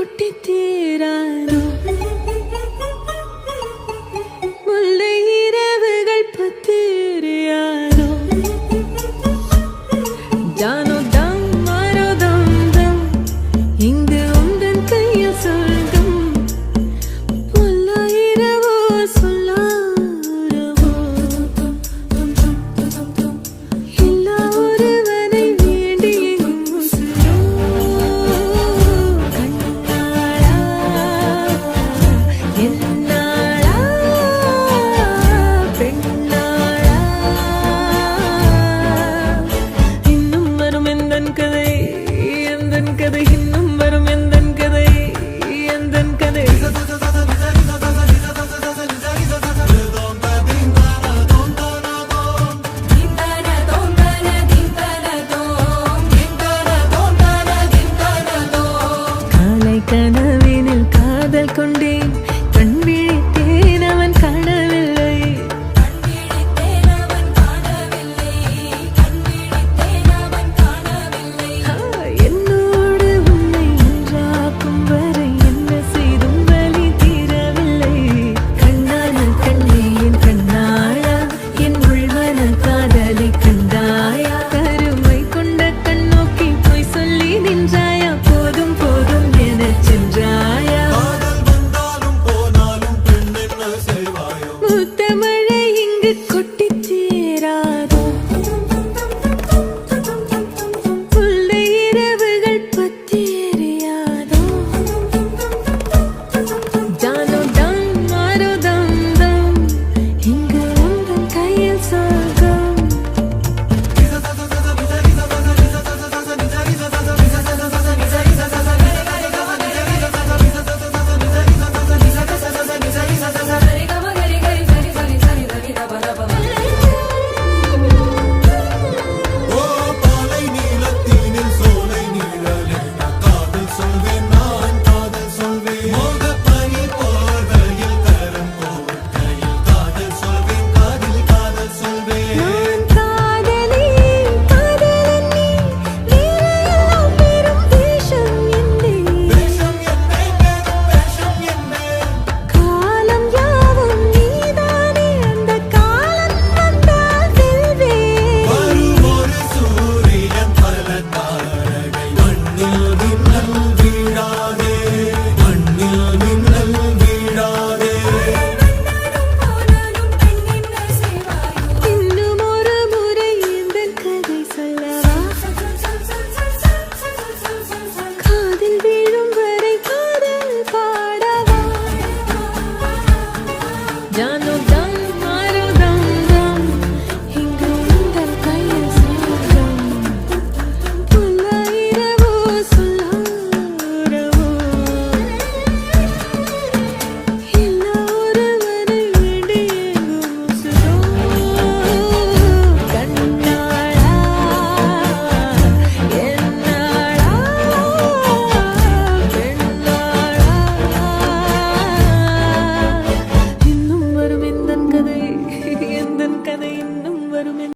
கொட்டி தீராதோ முல்லை இரவுகள் பத்திரியாதோ ஜானோ தம் மாரோ தம் தம் இங்கு உந்தன் கையில் சொல்கம் முல்லை இரவோ சொல்லாரவோ எல்லா ஒருவனை வேண்டி முசுரோ கண்ணாளா என்னாளா பெண்ணாளா இன்னும் வரும் எந்தன் கதை இன்னும் வரும் எந்தன் கதை காலை கனவினில் காதல் கொண்டேன் கண் விழித்தேன் அவன் காணவில்லை என்னோடு உன்னை ஒன்றாக்கும் வரை என்ன செய்தும் வலி தீரவில்லை கண்ணான கண்ணே என் கண்ணாளா என் உள்மன காதலை கண்டாயா கருமை கொண்ட கண்ணோக்கி போய் சொல்லி நின்றாயா போதும் போதும் எனச் சென்றாயா மூத்த மழை இங்கு கொட்டித் தீராதோ முல்லை இரவுகள் பத்தி எரியாதோ ஜானோ தம் மாரோ தம் தம் இங்கு உந்தன் கையில் சொல்